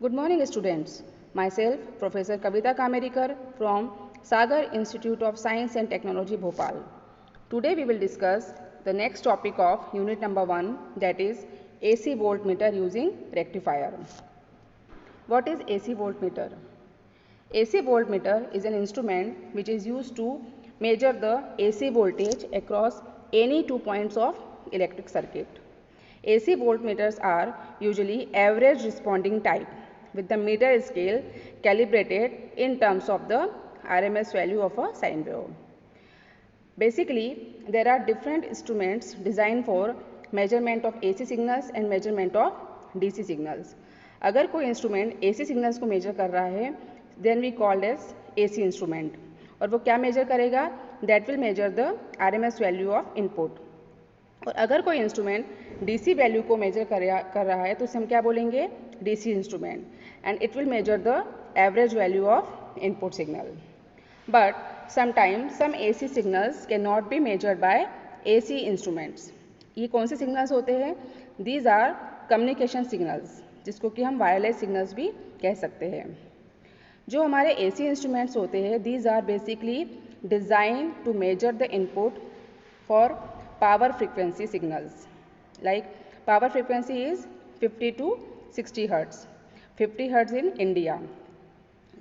Good morning, students. Myself, Professor Kavita Kamerikar from Sagar Institute of Science and Technology, Bhopal. Today we will discuss the next topic of unit number 1, that is AC voltmeter using rectifier. What is AC voltmeter? AC voltmeter is an instrument which is used to measure the AC voltage across any 2 points of electric circuit. AC voltmeters are usually average responding type with the meter scale calibrated in terms of the RMS value of a sine wave. Basically, there are different instruments designed for measurement of AC signals and measurement of DC signals. अगर कोई instrument AC signals को measure कर रहा है then we called as AC instrument, और वो क्या measure करेगा? That will measure the RMS value of input. और अगर कोई इंस्ट्रूमेंट DC वैल्यू को मेजर कर रहा है तो उसे हम क्या बोलेंगे? DC instrument, and it will measure the average value of input signal. But sometimes some AC signals cannot be measured by AC instruments. ये कौन से सिग्नल्स होते हैं? These are communication signals, जिसको कि हम वायरलेस सिग्नल्स भी कह सकते हैं. जो हमारे AC इंस्ट्रूमेंट्स होते हैं, these are basically designed to measure the input for power frequency signals. Like power frequency is 50 to 60 Hz. 50 Hz in India.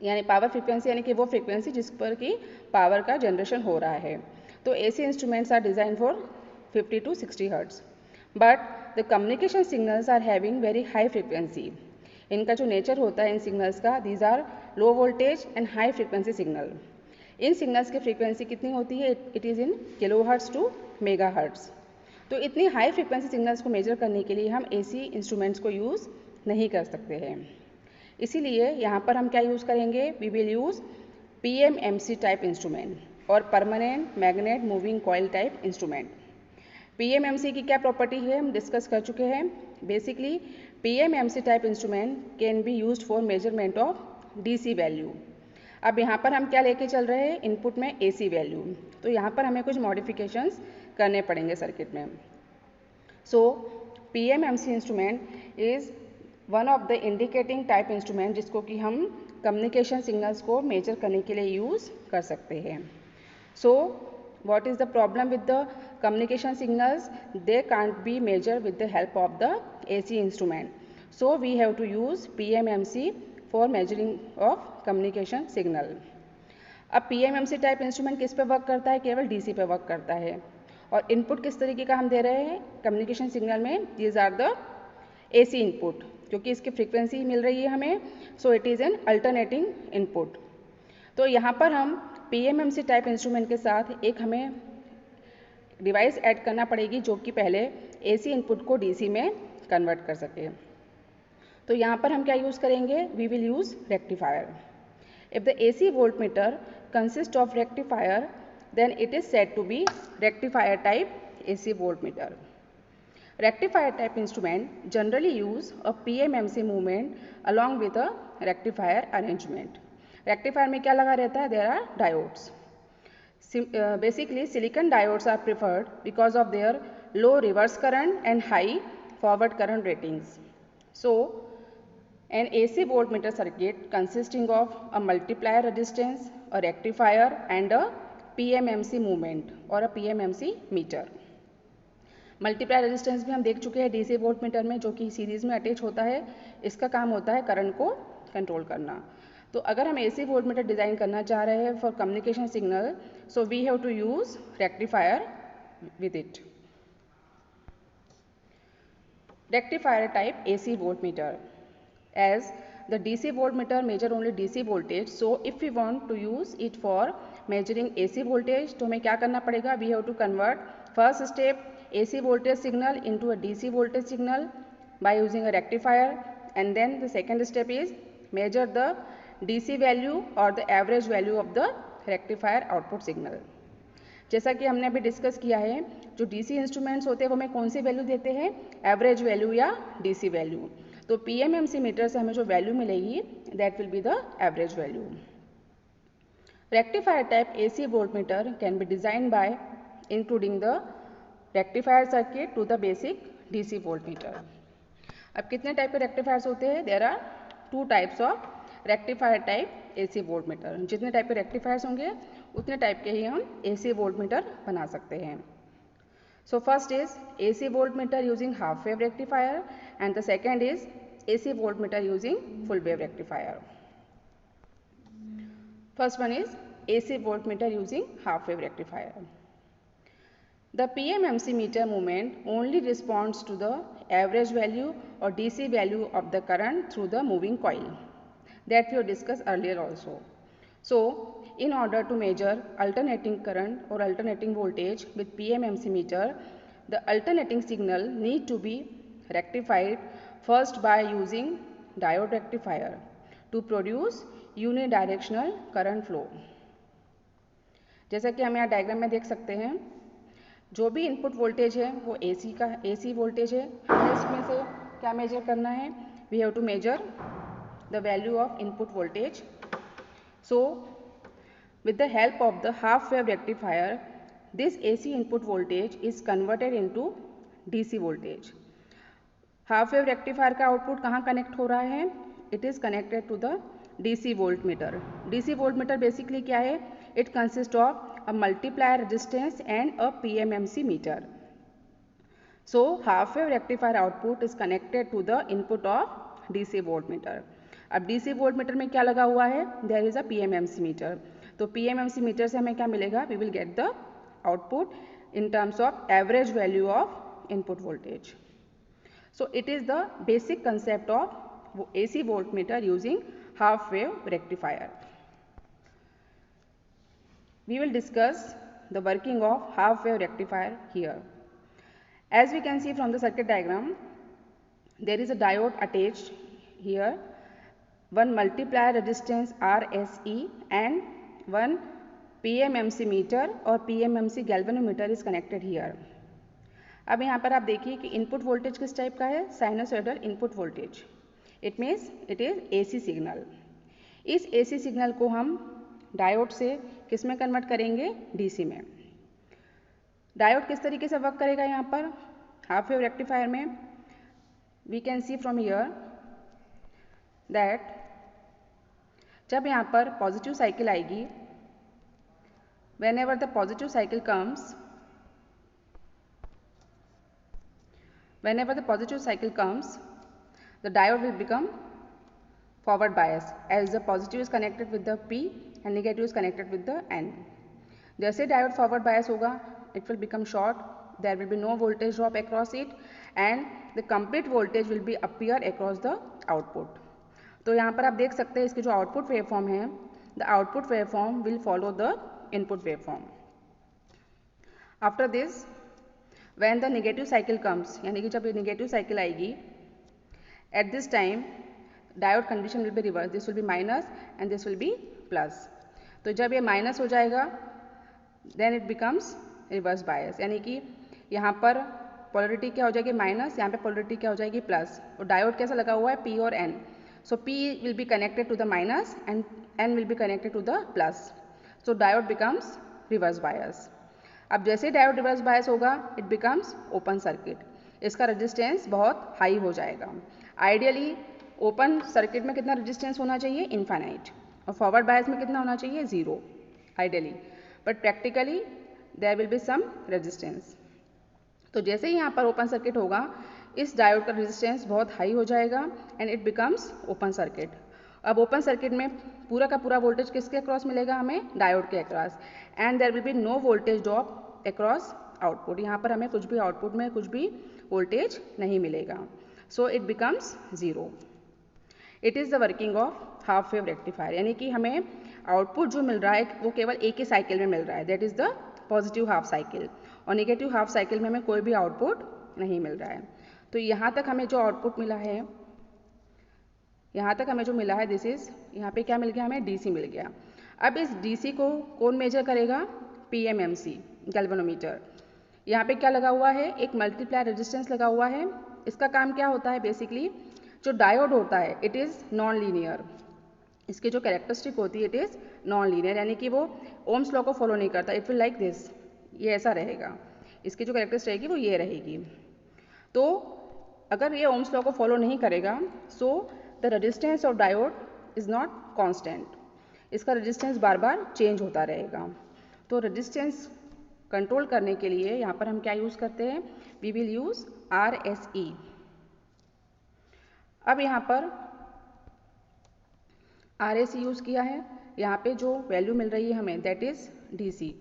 यानी पावर फ्रीक्वेंसी यानी कि वो फ्रीक्वेंसी जिस पर कि पावर का जनरेशन हो रहा है. तो AC instruments are design for 50 to 60 hertz. But the communication signals are having very high frequency. इनका जो नेचर होता है इन सिग्नल्स का, these are low voltage and high frequency signal. इन सिग्नल्स की फ्रीक्वेंसी कितनी होती है? It is in kilo hertz to mega hertz. तो इतनी हाई फ्रीक्वेंसी सिग्नल्स को मेजर करने के लिए हम एसी इंस्ट्रूमेंट्स को यूज़ नहीं कर सकते हैं. इसीलिए यहाँ पर हम क्या यूज़ करेंगे? We will use PMMC type instrument और permanent magnet moving coil type instrument. PMMC की क्या प्रॉपर्टी है हम डिस्कस कर चुके हैं. Basically PMMC type instrument can be used for measurement of DC value. अब यहाँ पर हम क्या लेके चल रहे हैं? इनपुट में AC वैल्यू. तो यहाँ पर हमें कुछ मॉडिफिकेशंस करने पड़ेंगे सर्किट में. सो PMMC instrument is one of the indicating type instrument जिसको कि हम कम्युनिकेशन सिग्नल्स को मेजर करने के लिए यूज़ कर सकते हैं. So what is the problem with the communication signals? They can't be measure with the help of the AC instrument. So we have to use PMMC for measuring of communication signal. अब PMMC type instrument किस पे work करता है? केवल DC पे work करता है. और इनपुट किस तरीके का हम दे रहे हैं कम्युनिकेशन सिग्नल में? These are the AC input, क्योंकि इसकी फ्रीक्वेंसी मिल रही है हमें. So it is an alternating input. तो यहाँ पर हम PMMC टाइप इंस्ट्रूमेंट के साथ एक हमें डिवाइस ऐड करना पड़ेगी जो कि पहले AC इनपुट को DC में कन्वर्ट कर सके. तो यहाँ पर हम क्या यूज़ करेंगे? We will use rectifier. If the AC voltmeter consist of rectifier then it is said to be rectifier type AC voltmeter. Rectifier type instrument generally use a PMMC movement along with a rectifier arrangement. Rectifier में क्या लगा रहता है? There are diodes. Basically silicon diodes are preferred because of their low reverse current and high forward current ratings. So an AC voltmeter circuit consisting of a multiplier resistance, a rectifier and a PMMC movement or a PMMC meter. Multiply resistance भी हम देख चुके हैं DC voltmeter में, जो कि series में attach होता है. इसका काम होता है करंट को कंट्रोल करना. तो अगर हम AC वोल्टमीटर डिज़ाइन करना चाह रहे हैं for communication signal, so we have to use rectifier with it. Rectifier type AC voltmeter. As the DC voltmeter measure only DC voltage, so if we want to use it for measuring AC voltage, तो हमें क्या करना पड़ेगा? We have to convert first step AC voltage signal into a DC voltage signal by using a rectifier, and then the second step is measure the DC value or the average value of the rectifier output signal. जैसा कि हमने अभी discuss किया है, जो DC instruments होते हैं वो हमें कौन सी वैल्यू देते हैं? एवरेज वैल्यू या DC वैल्यू. तो PMMC मीटर से हमें जो वैल्यू मिलेगी that will be the average value. Rectifier type AC voltmeter can be design by including the rectifier circuit to the basic DC voltmeter. अब कितने टाइप के rectifiers होते हैं? There are 2 types of rectifier type AC voltmeter. जितने type के rectifiers होंगे उतने type के ही हम AC वोल्टमीटर बना सकते हैं। So first is AC voltmeter using half wave rectifier and the second is AC voltmeter using full wave rectifier. First one is AC voltmeter using half wave rectifier. The PMMC meter movement only responds to the average value or DC value of the current through the moving coil that we have discussed earlier also. So in order to measure alternating current or alternating voltage with PMMC meter, the alternating signal need to be rectified first by using diode rectifier to produce unidirectional current flow. जैसा कि हम यहाँ diagram में देख सकते हैं, जो भी इनपुट वोल्टेज है वो AC वोल्टेज है। हमें इसमें से क्या मेजर करना है? We have to measure the value of input voltage. So with the help of the half wave rectifier, this AC input voltage is converted into DC voltage. Half wave rectifier का output कहाँ connect हो रहा है? It is connected to the DC voltmeter. DC voltmeter basically क्या है? It consist of a multiplier resistance and a PMMC meter. So half wave rectifier output is connected to the input of DC voltmeter. अब DC voltmeter में क्या लगा हुआ है? There is a PMMC meter. तो PMMC meter से हमें क्या मिलेगा? We will get the output in terms of average value of input voltage. So it is the basic concept of AC voltmeter using half wave rectifier. We will discuss the working of half wave rectifier here. As we can see from the circuit diagram, there is a diode attached here, one multiplier resistance RSE and one PMMC meter or PMMC galvanometer is connected here. अब यहाँ पर आप देखिए कि input voltage किस type का है? Sinusoidal input voltage. It means it is AC signal. इस AC सिग्नल को हम डायोड से किस में कन्वर्ट करेंगे? DC में। डायोड किस तरीके से वर्क करेगा यहाँ पर हाफ वेव रेक्टिफायर में? We can see from here that जब यहाँ पर पॉजिटिव साइकिल आएगी, whenever the positive cycle comes, the diode will become forward bias as the positive is connected with the P and negative is connected with the N. जैसे diode forward bias होगा, it will become short, there will be no voltage drop across it and the complete voltage will be appear across the output. तो यहाँ पर आप देख सकते हैं इसकी जो आउटपुट वेवफॉर्म है, the output waveform will follow the input waveform. After this, when the negative cycle comes, यानी कि जब negative cycle आएगी, at this time diode condition will be reversed. This will be minus and this will be plus. तो जब ये minus हो जाएगा, then it becomes reverse bias, यानी कि यहाँ पर पोलरिटी क्या हो जाएगी? माइनस, यहाँ पे पोलरिटी क्या हो जाएगी? प्लस। और डायोड कैसा लगा हुआ है? P और N. So P will be connected to the minus and N will be connected to the plus. So diode becomes reverse bias. अब जैसे डायोड रिवर्स बायस होगा, इट बिकम्स ओपन सर्किट। इसका resistance बहुत high हो जाएगा। Ideally open circuit में कितना resistance होना चाहिए? इनफाइनाइट। और फॉरवर्ड बायस में कितना होना चाहिए? 0 ideally, but practically there will be some resistance. तो जैसे ही यहाँ पर ओपन सर्किट होगा, इस डायोड का रेजिस्टेंस बहुत हाई हो जाएगा and it becomes open circuit. अब ओपन सर्किट में पूरा का पूरा वोल्टेज किसके अक्रॉस मिलेगा? हमें डायोड के across, and there will be no voltage drop across output. यहाँ पर हमें कुछ भी आउटपुट में कुछ भी वोल्टेज नहीं मिलेगा। सो it becomes 0। It is the working of half wave rectifier, यानी कि हमें आउटपुट जो मिल रहा है वो केवल एक ही साइकिल में मिल रहा है, that is the positive half cycle, और नेगेटिव हाफ साइकिल में हमें कोई भी आउटपुट नहीं मिल रहा है। तो यहाँ तक हमें जो आउटपुट मिला है, यहाँ तक हमें जो मिला है, दिस इज़, यहाँ पे क्या मिल गया? हमें DC मिल गया। अब इस DC को कौन मेजर करेगा? PMMC galvanometer. यहाँ पे क्या लगा हुआ है? एक मल्टीप्लायर रेजिस्टेंस लगा हुआ है। इसका काम क्या होता है? बेसिकली जो डायोड होता है इट इज़ नॉन लीनियर। इसकी जो कैरेक्टरिस्टिक होती है इट इज़ नॉन लीनियर, यानी कि वो ओम्स लॉ को फॉलो नहीं करता। इट विल लाइक दिस, ये ऐसा रहेगा। इसकी जो कैरेक्टरिस्टिक रहेगी वो ये रहेगी। तो अगर ये ओम्स लॉ को फॉलो नहीं करेगा, so the resistance of diode is not constant, इसका रेजिस्टेंस बार बार चेंज होता रहेगा। तो रेजिस्टेंस कंट्रोल करने के लिए यहाँ पर हम क्या यूज़ करते हैं, वी विल यूज़ RSE। अब यहाँ पर RSE यूज़ किया है, यहाँ पे जो वैल्यू मिल रही है हमें दैट इज़ DC।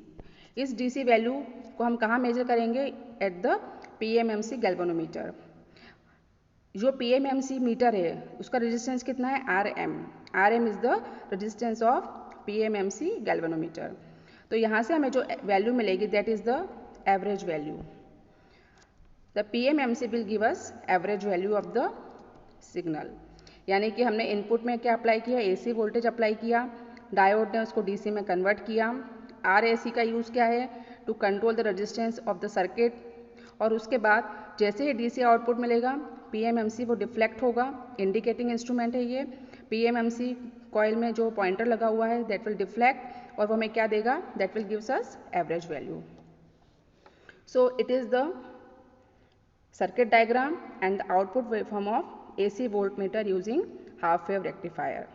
इस DC वैल्यू को हम कहाँ मेजर करेंगे, एट द PMMC गैल्वेनोमीटर। जो PMMC मीटर है उसका रेजिस्टेंस कितना है, RM is the resistance of PMMC galvanometer. तो यहाँ से हमें जो वैल्यू मिलेगी that is the average value. The PMMC will give us average value of the signal. यानी कि हमने इनपुट में क्या अप्लाई किया, AC वोल्टेज अप्लाई किया, डायोड ने उसको DC में कन्वर्ट किया। RSE का यूज़ क्या है, to control the resistance of the circuit. और उसके बाद जैसे ही DC आउटपुट मिलेगा PMMC वो डिफ्लेक्ट होगा, इंडिकेटिंग इंस्ट्रूमेंट है ये। PMMC कॉइल में जो पॉइंटर लगा हुआ है दैट विल डिफ्लेक्ट और वो हमें क्या देगा, that will gives us average value. So it is the circuit diagram and the output waveform of AC voltmeter using half wave rectifier.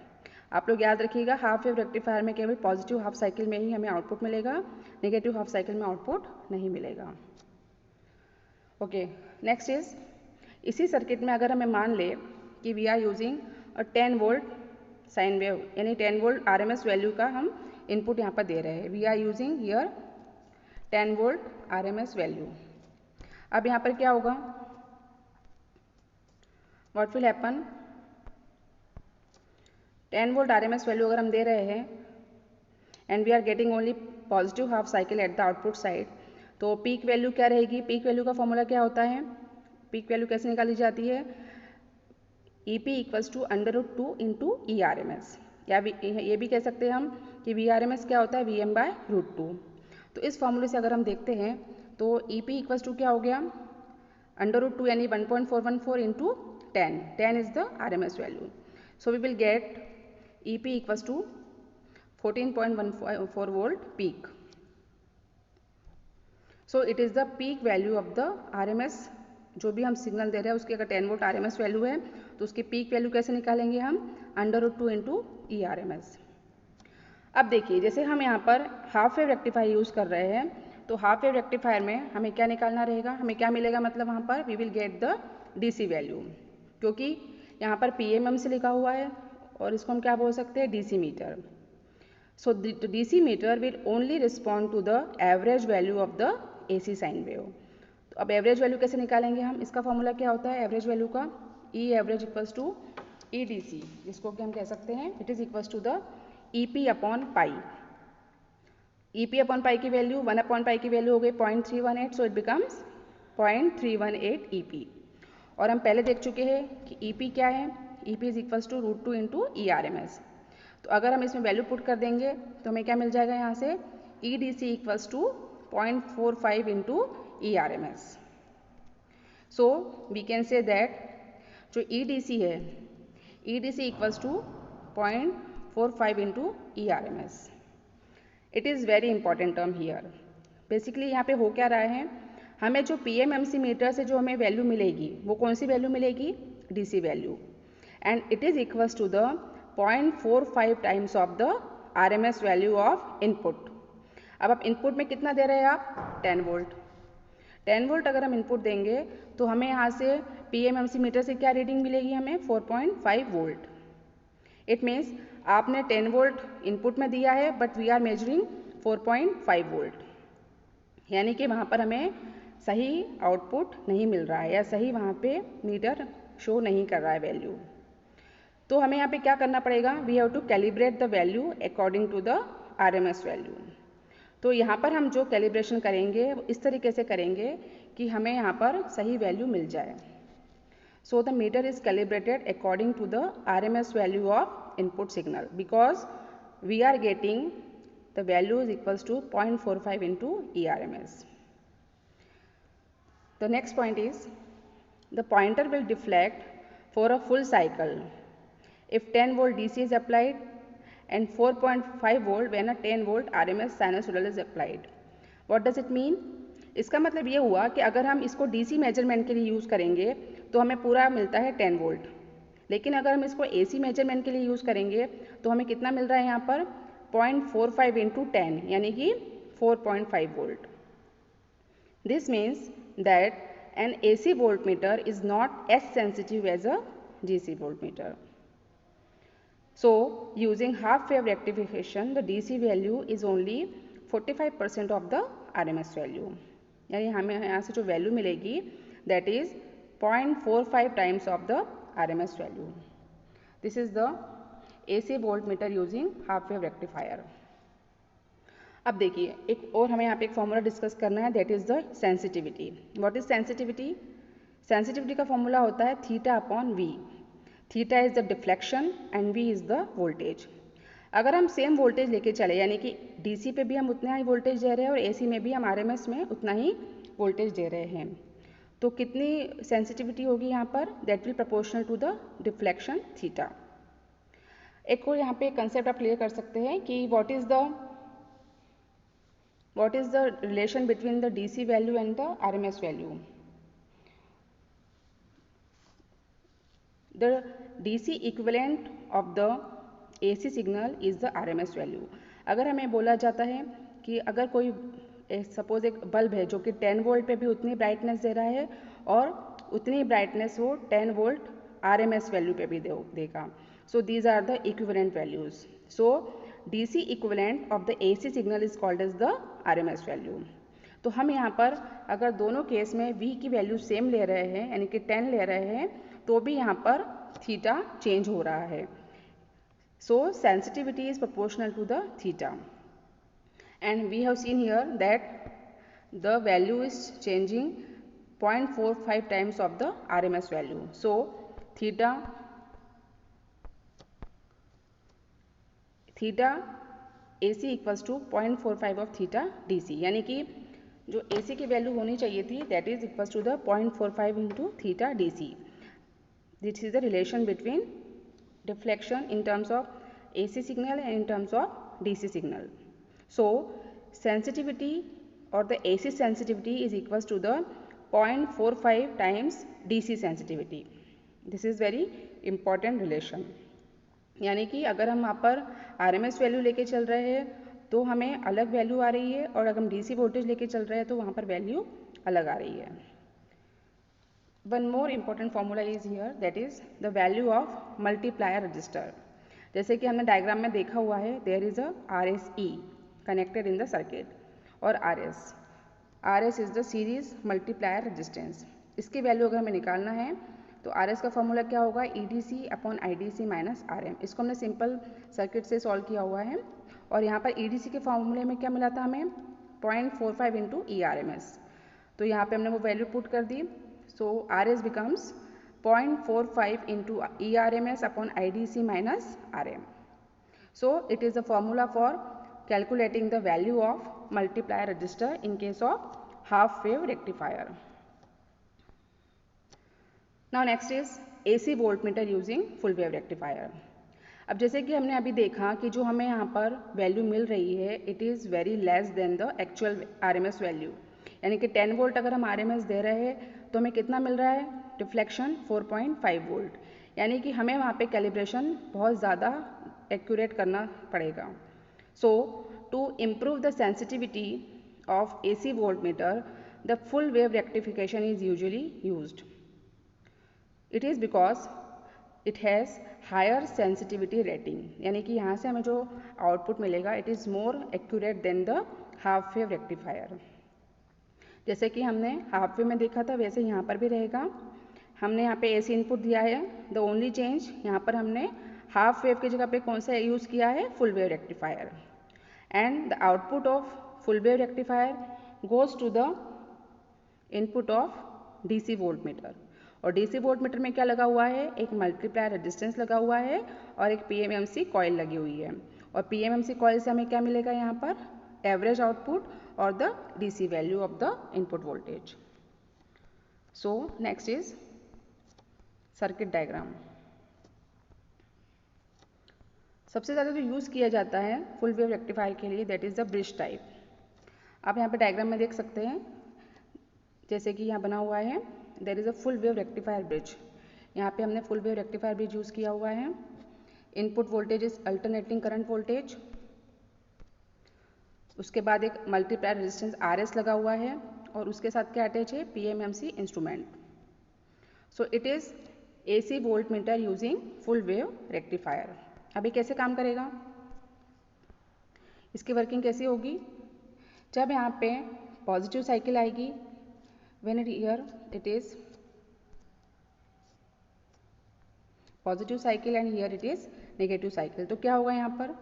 आप लोग याद रखिएगा, हाफ वेव रेक्टिफायर में केवल पॉजिटिव हाफ साइकिल में ही हमें आउटपुट मिलेगा, नेगेटिव हाफ साइकिल में आउटपुट नहीं मिलेगा। ओके, नेक्स्ट इज, इसी सर्किट में अगर हमें मान ले कि we are using 10 volt sine wave, यानी 10 वोल्ट RMS वैल्यू का हम इनपुट यहाँ पर दे रहे हैं। We are using here 10 volt RMS value. अब यहाँ पर क्या होगा, what will happen, 10 volt RMS value अगर हम दे रहे हैं and we are getting only positive half cycle at the output side, तो पीक वैल्यू क्या रहेगी, पीक वैल्यू का फॉर्मूला क्या होता है, पीक वैल्यू कैसे निकाली जाती है, EP equals to √2 into ERMS, या ये भी कह सकते हैं हम कि VRMS क्या होता है, VM/√2। तो इस फॉर्मूले से अगर हम देखते हैं तो EP इक्वल्स टू क्या हो गया, √2 यानी 1.414 into 10 is the RMS value. So we will get EP equals to 14.14 volt peak. So it is the peak value of the RMS, जो भी हम सिग्नल दे रहे हैं उसकी अगर 10 वोल्ट RMS वैल्यू है तो उसकी पीक वैल्यू कैसे निकालेंगे हम, √2 इंटू ERMS। अब देखिए, जैसे हम यहाँ पर हाफ वेव रेक्टिफायर यूज़ कर रहे हैं, तो हाफ वेव रेक्टिफायर में हमें क्या निकालना रहेगा, हमें क्या मिलेगा, मतलब वहाँ पर we will get the DC value, क्योंकि यहाँ पर PMMC लिखा हुआ है और इसको हम क्या बोल सकते हैं, DC meter. So the DC meter will only respond to the average value of the AC sine wave. तो अब एवरेज वैल्यू कैसे निकालेंगे हम, इसका फॉर्मूला क्या होता है एवरेज वैल्यू का, E average equals to EDC, जिसको कि हम कह सकते हैं it is equals to the EP upon pi. EP upon pi की वैल्यू 1 अपॉन पाई की वैल्यू हो गई 0.318, सो इट बिकम्स 0.318 EP। और हम पहले देख चुके हैं कि EP क्या है, EP is equals to √2 into ERMS। तो अगर हम इसमें वैल्यू पुट कर देंगे तो हमें क्या मिल जाएगा यहाँ से, EDC equals to 0.45 into ERMS। So we can say that जो EDC है, EDC equals to 0.45 into ERMS। It is very important term here. Basically यहाँ पे हो क्या रहा है, हमें जो PMMC मीटर से जो हमें वैल्यू मिलेगी वो कौन सी वैल्यू मिलेगी, DC value, and it is equals to the 0.45 times of the RMS value of input. अब आप इनपुट में कितना दे रहे हैं आप, 10 वोल्ट। 10 वोल्ट अगर हम इनपुट देंगे तो हमें यहाँ से PMMC मीटर से क्या रीडिंग मिलेगी, हमें 4.5 वोल्ट। इट मीन्स आपने 10 वोल्ट इनपुट में दिया है but we are measuring 4.5 volt, यानी कि वहाँ पर हमें सही आउटपुट नहीं मिल रहा है या सही वहाँ पे मीटर शो नहीं कर रहा है वैल्यू। तो हमें यहाँ पे क्या करना पड़ेगा, we have to calibrate the value according to the RMS value. तो यहाँ पर हम जो कैलिब्रेशन करेंगे वो इस तरीके से करेंगे कि हमें यहाँ पर सही वैल्यू मिल जाए। So the meter is calibrated according to the RMS value of input signal because we are getting the value is equals to 0.45 into ERMS। The next point is the pointer will deflect for a full cycle if 10 volt DC is applied and 4.5 volt when a 10 volt RMS sinusoidal is applied. What does it mean? इसका मतलब ये हुआ कि अगर हम इसको DC measurement के लिए यूज़ करेंगे तो हमें पूरा मिलता है 10 वोल्ट, लेकिन अगर हम इसको AC मेजरमेंट के लिए यूज़ करेंगे तो हमें कितना मिल रहा है यहाँ पर 0.45 इंटू 10 यानी कि 4.5 volt. This means that an AC voltmeter is not as sensitive as a DC voltmeter. So using half wave rectification the DC value is only 45% of the RMS value. यानी हमें यहाँ से जो वैल्यू मिलेगी that is 0.45 times of the RMS value. This is the AC voltmeter using half wave rectifier. अब देखिए एक और हमें यहाँ पे एक फॉर्मूला डिस्कस करना है that is the sensitivity. What is sensitivity? Sensitivity का फॉर्मूला होता है theta upon V. Theta is the deflection and V is the voltage. अगर हम सेम वोल्टेज लेके चले यानी कि डीसी पे भी हम उतना ही वोल्टेज दे रहे हैं और एसी में भी हम आरएमएस में उतना ही वोल्टेज दे रहे हैं तो कितनी सेंसिटिविटी होगी यहाँ पर? That will proportional to the deflection theta. एक और यहाँ पे कंसेप्ट आप क्लियर कर सकते हैं कि what is the relation between the DC value and the RMS value? The DC equivalent of the AC signal is the RMS value. अगर हमें बोला जाता है कि अगर कोई सपोज एक बल्ब है जो कि 10 वोल्ट पे भी उतनी ब्राइटनेस दे रहा है और उतनी ब्राइटनेस वो 10 वोल्ट RMS वैल्यू पे भी देगा. So these are the equivalent values. So DC equivalent of the AC signal is called as the RMS value. तो हम यहाँ पर अगर दोनों केस में V की वैल्यू सेम ले रहे हैं यानी कि 10 ले रहे हैं तो भी यहाँ पर थीटा चेंज हो रहा है. So sensitivity is proportional to the theta. And we have seen here that the value is changing 0.45 times of the RMS value. So theta AC equals to 0.45 of theta DC यानी कि जो AC की value होनी चाहिए थी that is equals to the 0.45 into theta DC. This is the relation between deflection in terms of AC signal and in terms of DC signal. So sensitivity और the AC sensitivity is equals to the 0.45 times DC sensitivity. This is very important relation. यानी कि अगर हम वहाँ पर RMS value लेके चल रहे हैं तो हमें अलग वैल्यू आ रही है और अगर हम DC वोल्टेज लेके चल रहे हैं तो वहाँ पर वैल्यू अलग आ रही है. One more important formula is here that is the value of multiplier resistor. जैसे कि हमने डायग्राम में देखा हुआ है there is a RSE connected in the circuit और RS is the series multiplier resistance. इसकी वैल्यू अगर हमें निकालना है तो RS का फॉर्मूला क्या होगा? EDC upon IDC minus RM. इसको हमने सिंपल सर्किट से सॉल्व किया हुआ है और यहाँ पर EDC के फॉर्मूले में क्या मिला था हमें? 0.45 इंटू ERMS. तो यहाँ पे हमने वो वैल्यू पुट कर दी. सो RS becomes 0.45 into ERMS upon IDC minus RM. So it is the formula for calculating the value of multiplier register in case of half wave rectifier. Now next is AC voltmeter using full wave rectifier. अब जैसे कि हमने अभी देखा कि जो हमें यहाँ पर वैल्यू मिल रही है it is very less than the actual RMS value. यानी कि 10 वोल्ट अगर हम RMS दे रहे हैं तो हमें कितना मिल रहा है? Deflection 4.5 volt. यानी कि हमें वहाँ पे कैलिब्रेशन बहुत ज़्यादा एक्यूरेट करना पड़ेगा. So to improve the sensitivity of AC voltmeter the full wave rectification is usually used. It is because it has higher sensitivity rating. यानी कि यहाँ से हमें जो आउटपुट मिलेगा it is more accurate than the half wave rectifier. जैसे कि हमने हाफ वेव में देखा था वैसे यहाँ पर भी रहेगा. हमने यहाँ पे AC इनपुट दिया है. द ओनली चेंज यहाँ पर हमने हाफ वेव की जगह पे कौन सा यूज़ किया है? Full wave rectifier. And the output of full wave rectifier goes to the input of DC voltmeter. और DC वोल्टमीटर में क्या लगा हुआ है? एक मल्टीप्लायर रेजिस्टेंस लगा हुआ है और एक PMMC कॉइल लगी हुई है. और PMMC कॉइल से हमें क्या मिलेगा यहाँ पर? एवरेज आउटपुट और the DC value of the input voltage. So next is circuit diagram. सबसे ज़्यादा जो यूज़ किया जाता है फुल वेव रेक्टिफायर के लिए that is the bridge type. आप यहाँ पर डायग्राम में देख सकते हैं जैसे कि यहाँ बना हुआ है there is a full wave rectifier bridge. यहाँ पे हमने फुल वेव रेक्टिफायर भी यूज़ किया हुआ है। Input voltage is alternating current voltage. उसके बाद एक मल्टीप्लायर रेजिस्टेंस RS लगा हुआ है और उसके साथ क्या अटैच है, PMMC instrument. So it is AC volt meter using full wave rectifier. अभी कैसे काम करेगा, इसकी वर्किंग कैसी होगी, जब यहाँ पे पॉजिटिव साइकिल आएगी, when it here it is positive cycle and here it is negative cycle, तो क्या होगा, यहाँ पर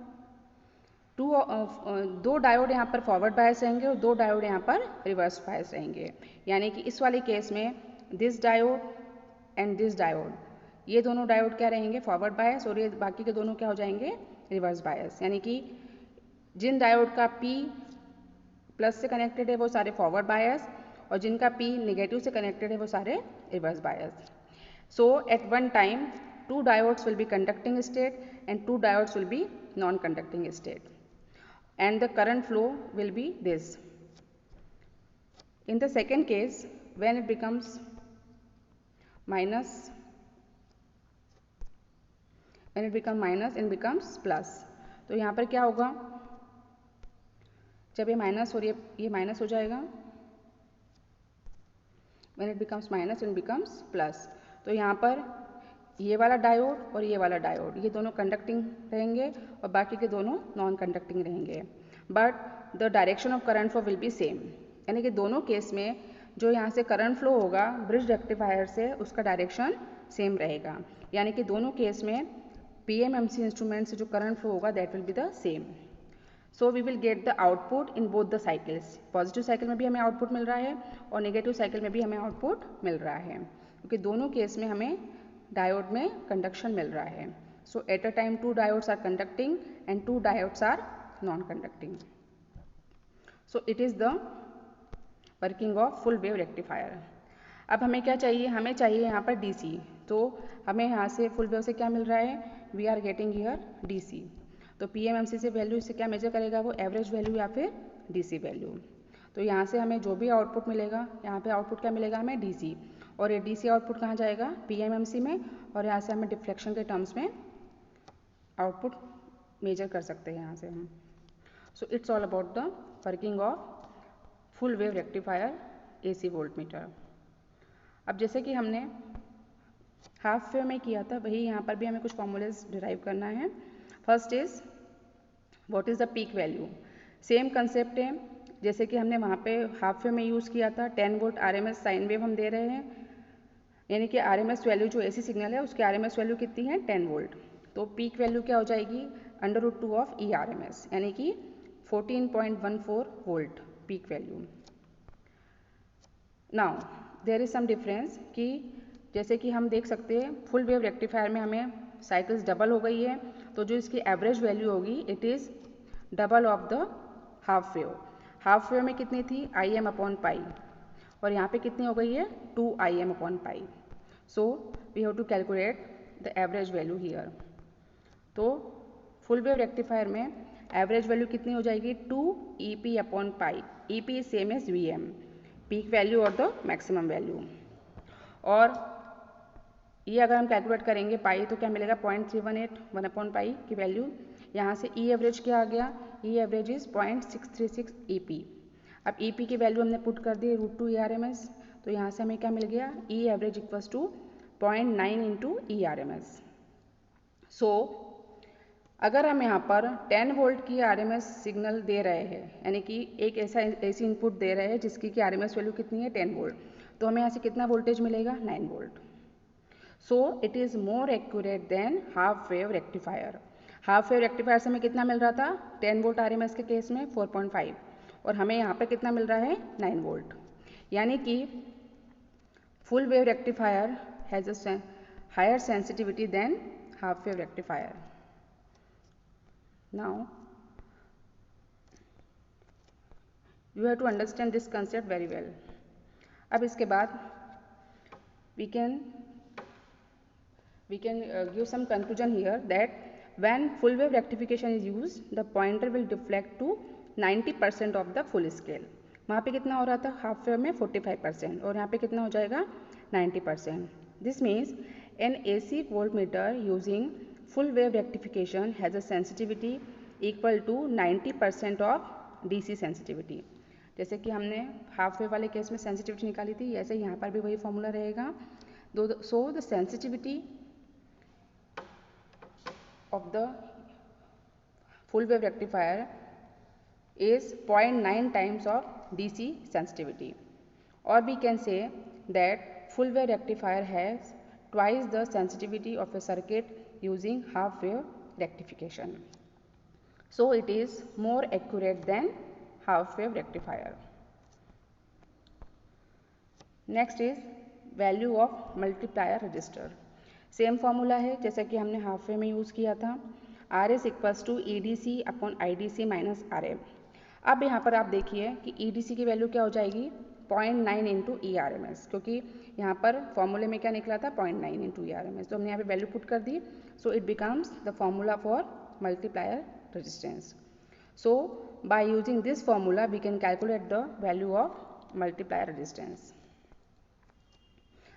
दो डायोड यहाँ पर फॉरवर्ड बायस रहेंगे और दो डायोड यहाँ पर रिवर्स बायस रहेंगे। यानी कि इस वाले केस में this diode and this diode, ये दोनों डायोड क्या रहेंगे, फॉरवर्ड बायस, और ये बाकी के दोनों क्या हो जाएंगे, रिवर्स बायस। यानी कि जिन डायोड का P प्लस से कनेक्टेड है वो सारे फॉरवर्ड बायस, और जिनका P नेगेटिव से कनेक्टेड है वो सारे reverse bias. So at one time two diodes will be conducting state and two diodes will be non-conducting state, and the current flow will be this. In the second case, when it becomes minus, it becomes plus. तो यहाँ पर क्या होगा, जब ये minus और ये minus हो जाएगा, when it becomes minus it becomes plus, तो यहाँ पर ये वाला डायोड और ये वाला डायोड, ये दोनों कंडक्टिंग रहेंगे और बाकी के दोनों नॉन कंडक्टिंग रहेंगे, but the direction of current flow will be same. यानी कि दोनों केस में जो यहाँ से करंट फ्लो होगा ब्रिज रेक्टिफायर से, उसका डायरेक्शन सेम रहेगा। यानी कि दोनों केस में PMMC इंस्ट्रूमेंट से जो करंट फ्लो होगा that will be the same. So we will get the output in both the cycles. Positive cycle में भी हमें आउटपुट मिल रहा है और नेगेटिव साइकिल में भी हमें आउटपुट मिल रहा है, क्योंकि दोनों केस में हमें डायोड में कंडक्शन मिल रहा है। So at a time two diodes are conducting and two diodes are non conducting. So it is the working of full wave rectifier. अब हमें क्या चाहिए, हमें चाहिए यहाँ पर DC। तो हमें यहाँ से फुल वेव से क्या मिल रहा है, we are getting here DC। तो PMMC से वैल्यू इससे क्या मेजर करेगा, वो एवरेज वैल्यू या फिर DC वैल्यू। तो यहाँ से हमें जो भी आउटपुट मिलेगा, यहाँ पे आउटपुट क्या मिलेगा हमें, DC, और ये DC आउटपुट कहाँ जाएगा, PMMC में, और यहाँ से हमें डिफ्लेक्शन के टर्म्स में आउटपुट मेजर कर सकते हैं यहाँ से हम। So it's all about the working of full wave rectifier AC volt meter. अब जैसे कि हमने हाफ वेव में किया था, वही यहाँ पर भी हमें कुछ फॉर्मूलेज डिराइव करना है। First is what is the peak value. Same concept है जैसे कि हमने वहाँ पे हाफ वेव में यूज़ किया था। 10 वोल्ट RMS साइन वेव हम दे रहे हैं, यानी कि RMS वैल्यू जो AC सिग्नल है उसकी RMS वैल्यू कितनी है, 10 वोल्ट। तो पीक वैल्यू क्या हो जाएगी, √2 ऑफ ERMS, यानी कि 14.14 volt peak value. Now there is some difference कि जैसे कि हम देख सकते हैं फुल वेव रेक्टिफायर में हमें साइकिल्स डबल हो गई है, तो जो इसकी एवरेज वैल्यू होगी it is double of the half wave. Half wave में कितनी थी, Im/π, और यहाँ पे कितनी हो गई है, 2Im/π। So we have to calculate the average value here. तो फुल वेव रेक्टिफायर में एवरेज वैल्यू कितनी हो जाएगी, 2EP/π। EP is same as VM, peak value और द मैक्सिमम वैल्यू। और ये अगर हम कैलकुलेट करेंगे पाई तो क्या मिलेगा, 0.318 1/π की वैल्यू। यहाँ से E एवरेज क्या आ गया, E एवरेज इज 0.636 EP। अब EP की वैल्यू हमने पुट कर दी √2 ERMS, तो यहाँ से हमें क्या मिल गया, E average equals to 0.9 into ERMS। So अगर हम यहाँ पर 10 वोल्ट की RMS सिग्नल दे रहे हैं, यानी कि एक ऐसा AC इनपुट दे रहे हैं जिसकी कि RMS वैल्यू कितनी है, 10 वोल्ट, तो हमें यहाँ से कितना वोल्टेज मिलेगा, 9 volt. So it is more accurate then half wave rectifier. Half wave rectifier से हमें कितना मिल रहा था, 10 वोल्ट RMS के केस में 4.5, और हमें यहाँ पर कितना मिल रहा है, 9 वोल्ट। यानी कि full wave rectifier has a higher sensitivity than half wave rectifier. Now you have to understand this concept very well. अब इसके बाद we can give some conclusion here that when full wave rectification is used, the pointer will deflect to 90% of the full scale. वहाँ पे कितना हो रहा था, half wave में 45%, और यहाँ पे कितना हो जाएगा, 90%. This means An AC voltmeter using full wave rectification has a sensitivity equal to 90% of DC sensitivity. जैसे कि हमने हाफ वेव वाले केस में सेंसिटिविटी निकाली थी, ऐसे यहाँ पर भी वही फॉर्मूला रहेगा. So the sensitivity of the full wave rectifier is 0.9 times of DC sensitivity, or we can say that full wave rectifier has twice the sensitivity of a circuit using half wave rectification. So it is more accurate than half wave rectifier. Next is value of multiplier resistor. Same formula है जैसा कि हमने half way में use किया था. RS equals to EDC upon IDC minus RM. अब यहाँ पर आप देखिए कि EDC की वैल्यू क्या हो जाएगी 0.9 इंटू ERMS, क्योंकि यहाँ पर फॉर्मूले में क्या निकला था 0.9 इंटू ERMS, तो हमने यहाँ पे वैल्यू पुट कर दी. So it becomes the formula for multiplier resistance. So by using this formula we can calculate the value of multiplier resistance.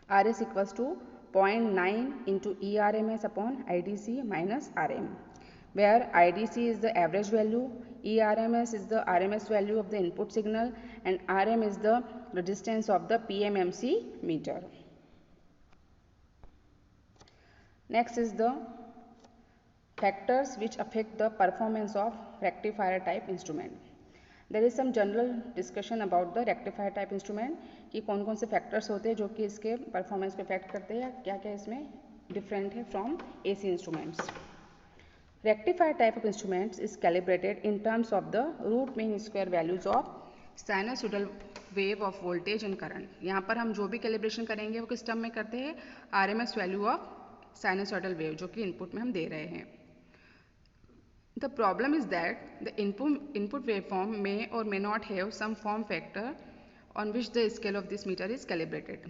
RS equals to 0.9 into ERMS upon IDC minus RM, where IDC is the average value, ERMS is the RMS value of the input signal, and RM is the resistance of the PMMC meter. Next is the factors which affect the performance of rectifier type instrument. There is some general discussion about the rectifier type instrument कि कौन कौन से factors होते हैं जो कि इसके performance को इफेक्ट करते हैं, क्या क्या इसमें डिफरेंट है from AC instruments. Rectifier type of instruments is calibrated in terms of the root mean square values of sinusoidal wave of voltage and current. यहाँ पर हम जो भी कैलिब्रेशन करेंगे वो किस टर्म में करते हैं RMS value of sinusoidal wave जो कि इनपुट में हम दे रहे हैं. The problem is that the input waveform may or may not have some form factor on which the scale of this meter is calibrated.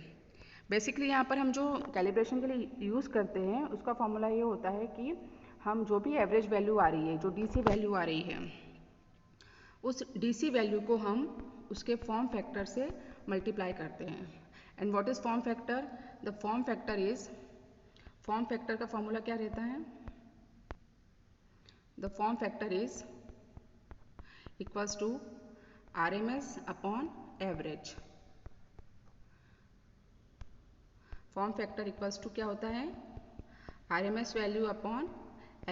Basically यहाँ पर हम जो कैलिब्रेशन के लिए यूज़ करते हैं उसका फॉर्मूला ये होता है कि हम जो भी एवरेज वैल्यू आ रही है, जो DC वैल्यू आ रही है, उस DC वैल्यू को हम उसके फॉर्म फैक्टर से मल्टीप्लाई करते हैं. And what is form factor? The form factor का फॉर्मूला क्या रहता है? The form factor is equals to RMS upon average. Form factor equals to क्या होता है? RMS value upon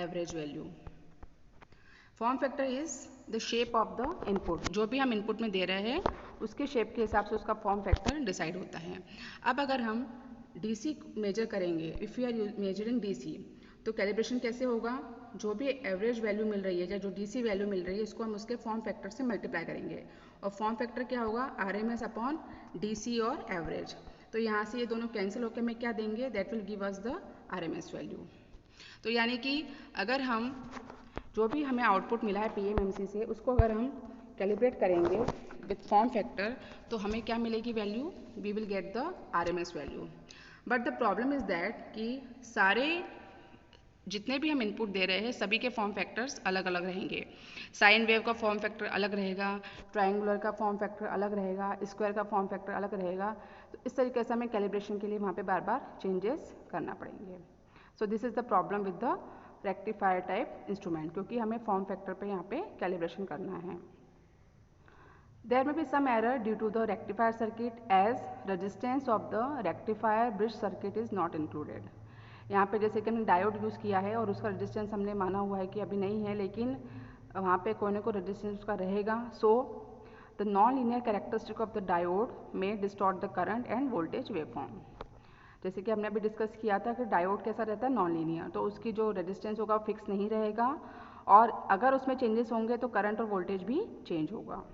average value. Form factor is the shape of the input. जो भी हम इनपुट में दे रहे हैं उसके शेप के हिसाब से उसका फॉर्म फैक्टर डिसाइड होता है. अब अगर हम DC मेजर करेंगे, if you are measuring DC, तो कैलिब्रेशन कैसे होगा? जो भी एवरेज वैल्यू मिल रही है या जो DC वैल्यू मिल रही है इसको हम उसके फॉर्म फैक्टर से मल्टीप्लाई करेंगे, और फॉर्म फैक्टर क्या होगा? RMS अपॉन DC और एवरेज. तो यहाँ से ये दोनों कैंसिल होकर हमें क्या देंगे? That will give us the RMS value. तो यानी कि अगर हम जो भी हमें आउटपुट मिला है PMMC से उसको अगर हम कैलिब्रेट करेंगे विथ फॉर्म फैक्टर तो हमें क्या मिलेगी value? We will get the RMS value. But the problem is that कि सारे जितने भी हम इनपुट दे रहे हैं सभी के फॉर्म फैक्टर्स अलग अलग रहेंगे. साइन वेव का फॉर्म फैक्टर अलग रहेगा, ट्रायंगुलर का फॉर्म फैक्टर अलग रहेगा, स्क्वायर का फॉर्म फैक्टर अलग रहेगा. तो इस तरीके से हमें कैलिब्रेशन के लिए वहाँ पे बार बार चेंजेस करना पड़ेंगे. So this is the problem with the rectifier type instrument, क्योंकि हमें फॉर्म फैक्टर पे यहाँ पे कैलिब्रेशन करना है. There may be some error due to the rectifier circuit as resistance of the rectifier bridge circuit is not included. यहाँ पे जैसे कि हमने डायोड यूज़ किया है और उसका रेजिस्टेंस हमने माना हुआ है कि अभी नहीं है, लेकिन वहाँ पे कोई ना कोई रेजिस्टेंस उसका रहेगा. So the non linear characteristic of the diode में distort the current and voltage waveform. जैसे कि हमने अभी डिस्कस किया था कि डायोड कैसा रहता है? नॉन लीनियर, तो उसकी जो रेजिस्टेंस होगा फिक्स नहीं रहेगा, और अगर उसमें चेंजेस होंगे तो करंट और वोल्टेज भी चेंज होगा.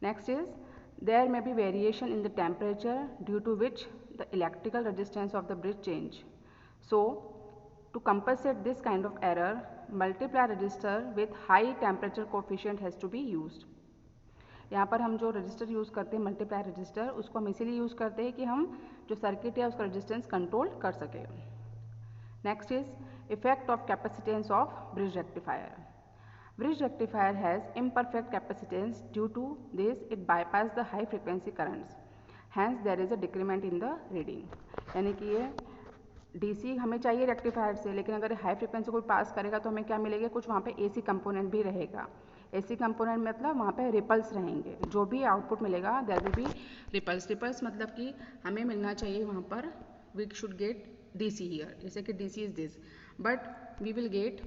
Next is there may be variation in the temperature due to which the electrical resistance of the bridge change. So, to compensate this kind of error, multiplier resistor with high temperature coefficient has to be used. यहाँ पर हम जो register use करते हैं multiplier register, उसको हम इसीलिए use करते हैं कि हम जो सर्किट है उसका रेजिस्टेंस कंट्रोल कर सकें. Next is effect of capacitance of bridge rectifier. Bridge rectifier has imperfect capacitance. Due to this, it bypass the high frequency currents. Hence, there is a decrement in the reading. यानी कि ये DC हमें चाहिए rectifier से, लेकिन अगर high frequency कोई पास करेगा तो हमें क्या मिलेगा, कुछ वहाँ पे एसी कंपोनेंट भी रहेगा। एसी कंपोनेंट मतलब वहाँ पे रिपल्स रहेंगे, जो भी आउटपुट मिलेगा there will be ripples. Ripples मतलब कि हमें मिलना चाहिए वहाँ पर, we should get DC here, जैसे कि DC is this, but we will get,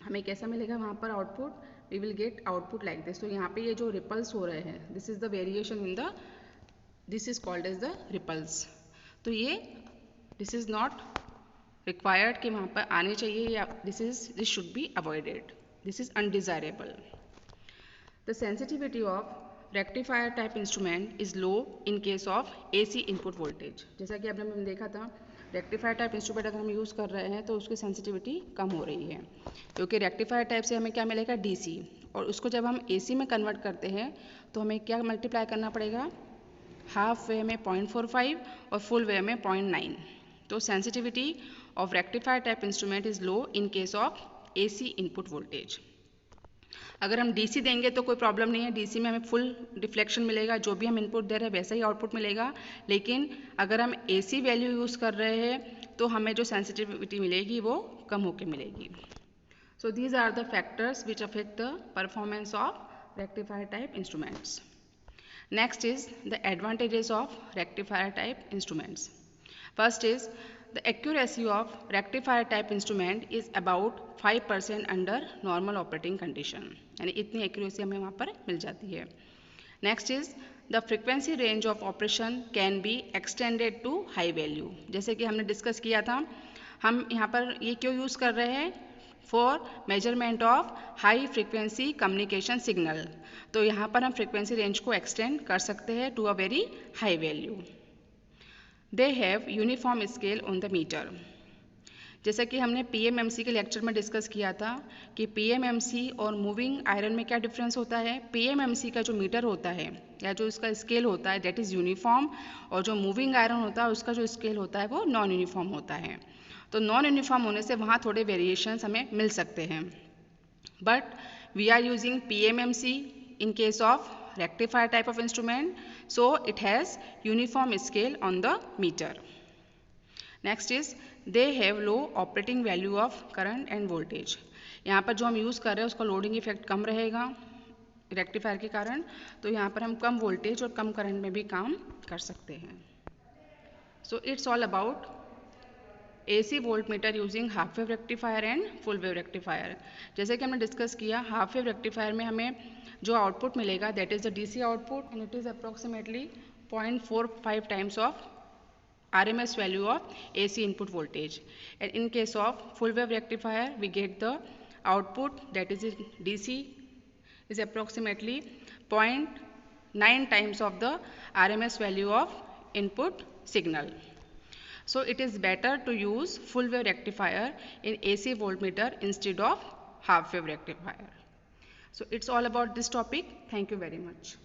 हमें कैसा मिलेगा वहाँ पर output, we will get output like this. तो यहाँ पे ये जो रिपल्स हो रहे हैं, this is the variation in the, this is called as the ripples. तो ये दिस इज नॉट रिक्वायर्ड कि वहाँ पर आने चाहिए, या this should be avoided, this is undesirable. The sensitivity of rectifier type instrument is low in case of AC input voltage. जैसा कि आपने हमने देखा था, रेक्टिफायर टाइप इंस्ट्रूमेंट अगर हम यूज़ कर रहे हैं तो उसकी सेंसिटिविटी कम हो रही है, क्योंकि रेक्टिफायर टाइप से हमें क्या मिलेगा, डीसी, और उसको जब हम एसी में कन्वर्ट करते हैं तो हमें क्या मल्टीप्लाई करना पड़ेगा, हाफ वे में 0.45 और फुल वे में 0.9। तो sensitivity of rectifier type instrument is low in case of AC input voltage. अगर हम डीसी देंगे तो कोई प्रॉब्लम नहीं है, डीसी में हमें फुल डिफ्लेक्शन मिलेगा, जो भी हम इनपुट दे रहे हैं वैसा ही आउटपुट मिलेगा। लेकिन अगर हम एसी वैल्यू यूज़ कर रहे हैं तो हमें जो सेंसिटिविटी मिलेगी वो कम होकर मिलेगी। So these are the factors which affect the performance of rectifier type instruments. Next is the advantages of rectifier type instruments. First is the accuracy of rectifier type instrument is about 5% under normal operating condition, यानी इतनी accuracy हमें वहाँ पर मिल जाती है। Next is the frequency range of operation can be extended to high value। जैसे कि हमने डिस्कस किया था, हम यहाँ पर ये क्यों यूज़ कर रहे हैं, for measurement of high frequency communication signal. तो यहाँ पर हम फ्रिक्वेंसी रेंज को एक्सटेंड कर सकते हैं to a very high value. They have uniform scale on the meter. जैसा कि हमने पीएमएमसी के लेक्चर में डिस्कस किया था कि पीएमएमसी और मूविंग आयरन में क्या डिफरेंस होता है। पीएमएमसी का जो मीटर होता है या जो इसका स्केल होता है दैट इज़ यूनिफॉर्म, और जो मूविंग आयरन होता है उसका जो स्केल होता है वो नॉन यूनिफॉर्म होता है। तो नॉन यूनिफॉर्म होने से वहाँ थोड़े वेरिएशंस हमें मिल सकते हैं, but we are using PMMC in case of rectifier type of instrument, so it has uniform scale on the meter. Next is they have low operating value of current and voltage. यहाँ पर जो हम use कर रहे हैं उसका loading effect कम रहेगा rectifier के कारण, तो यहाँ पर हम कम वोल्टेज और कम करंट में भी काम कर सकते हैं। So it's all about AC volt meter using half wave rectifier and full wave rectifier. जैसे कि हमने डिस्कस किया, हाफ वेव रेक्टिफायर में हमें जो आउटपुट मिलेगा that is the DC output and it is approximately 0.45 times of RMS value of AC input voltage. And in case of full wave rectifier, we get the output that is DC is approximately 0.9 times of the RMS value of input signal. So it is better to use full wave rectifier in AC voltmeter instead of half wave rectifier. So it's all about this topic. Thank you very much.